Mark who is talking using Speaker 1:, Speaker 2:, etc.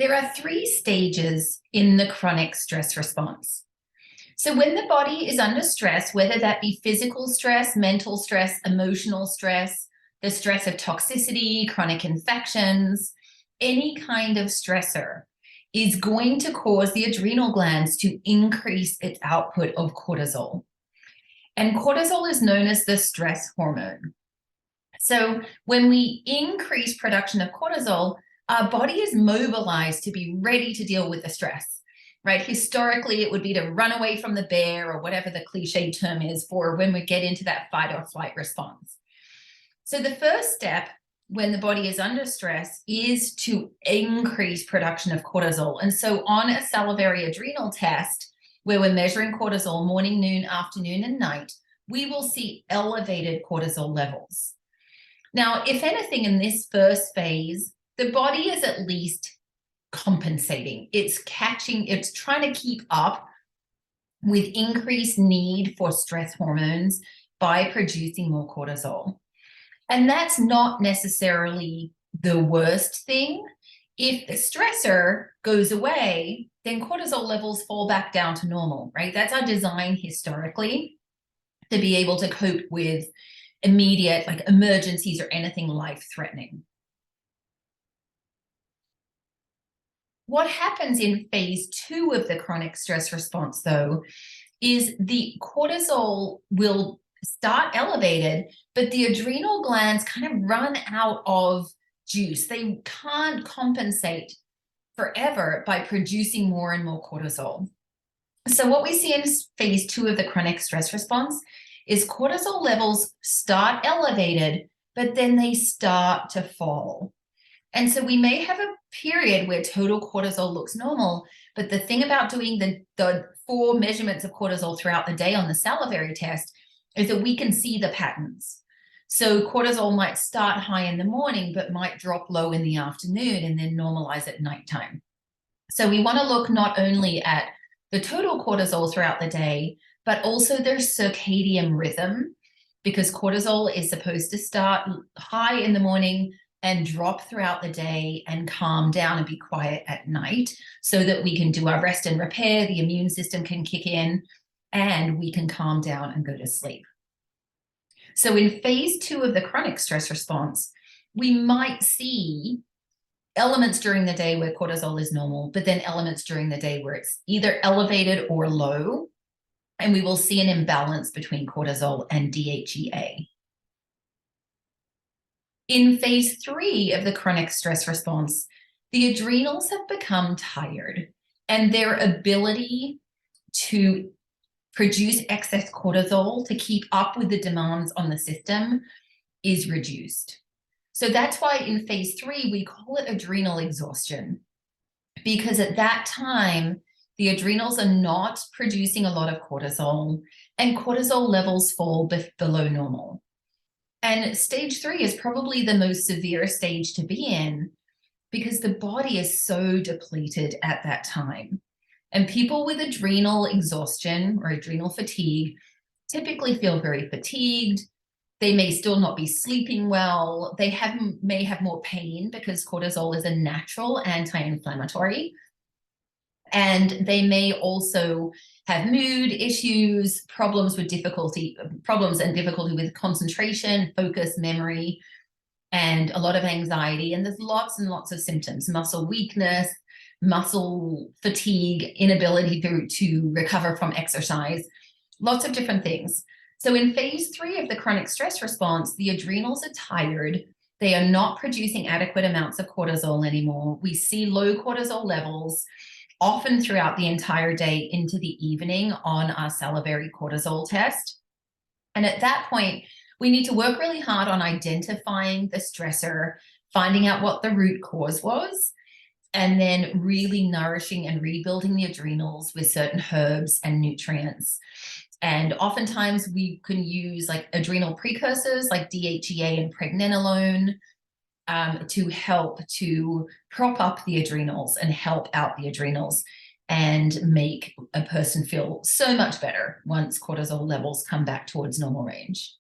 Speaker 1: There are three stages in the chronic stress response. So when the body is under stress, whether that be physical stress, mental stress, emotional stress, the stress of toxicity, chronic infections, any kind of stressor is going to cause the adrenal glands to increase its output of cortisol. And cortisol is known as the stress hormone. So when we increase production of cortisol, our body is mobilized to be ready to deal with the stress, right? Historically, it would be to run away from the bear or whatever the cliche term is for when we get into that fight or flight response. So the first step when the body is under stress is to increase production of cortisol. And so on a salivary adrenal test, where we're measuring cortisol morning, noon, afternoon, and night, we will see elevated cortisol levels. Now, if anything, in this first phase, the body is at least compensating. It's trying to keep up with increased need for stress hormones by producing more cortisol. And that's not necessarily the worst thing. If the stressor goes away, then cortisol levels fall back down to normal, right? That's our design historically, to be able to cope with immediate like emergencies or anything life-threatening. What happens in phase 2 of the chronic stress response, though, is the cortisol will start elevated, but the adrenal glands kind of run out of juice. They can't compensate forever by producing more and more cortisol. So what we see in phase 2 of the chronic stress response is cortisol levels start elevated, but then they start to fall. And so we may have a period where total cortisol looks normal, but the thing about doing the 4 measurements of cortisol throughout the day on the salivary test is that we can see the patterns. So cortisol might start high in the morning, but might drop low in the afternoon and then normalize at nighttime. So we want to look not only at the total cortisol throughout the day, but also their circadian rhythm, because cortisol is supposed to start high in the morning and drop throughout the day and calm down and be quiet at night so that we can do our rest and repair, the immune system can kick in, and we can calm down and go to sleep. So in phase 2 of the chronic stress response, we might see elements during the day where cortisol is normal, but then elements during the day where it's either elevated or low, and we will see an imbalance between cortisol and DHEA. In phase 3 of the chronic stress response, the adrenals have become tired, and their ability to produce excess cortisol to keep up with the demands on the system is reduced. So that's why in phase 3, we call it adrenal exhaustion, because at that time, the adrenals are not producing a lot of cortisol, and cortisol levels fall below normal. And stage 3 is probably the most severe stage to be in because the body is so depleted at that time. And people with adrenal exhaustion or adrenal fatigue typically feel very fatigued. They may still not be sleeping well. They may have more pain because cortisol is a natural anti-inflammatory. And they may also have mood issues, problems and difficulty with concentration, focus, memory, and a lot of anxiety. And there's lots and lots of symptoms: muscle weakness, muscle fatigue, inability to recover from exercise, lots of different things. So in phase 3 of the chronic stress response, the adrenals are tired. They are not producing adequate amounts of cortisol anymore. We see low cortisol levels often throughout the entire day into the evening on our salivary cortisol test. And at that point, we need to work really hard on identifying the stressor, finding out what the root cause was, and then really nourishing and rebuilding the adrenals with certain herbs and nutrients. And oftentimes we can use like adrenal precursors like DHEA and pregnenolone to help to prop up the adrenals and help out the adrenals and make a person feel so much better once cortisol levels come back towards normal range.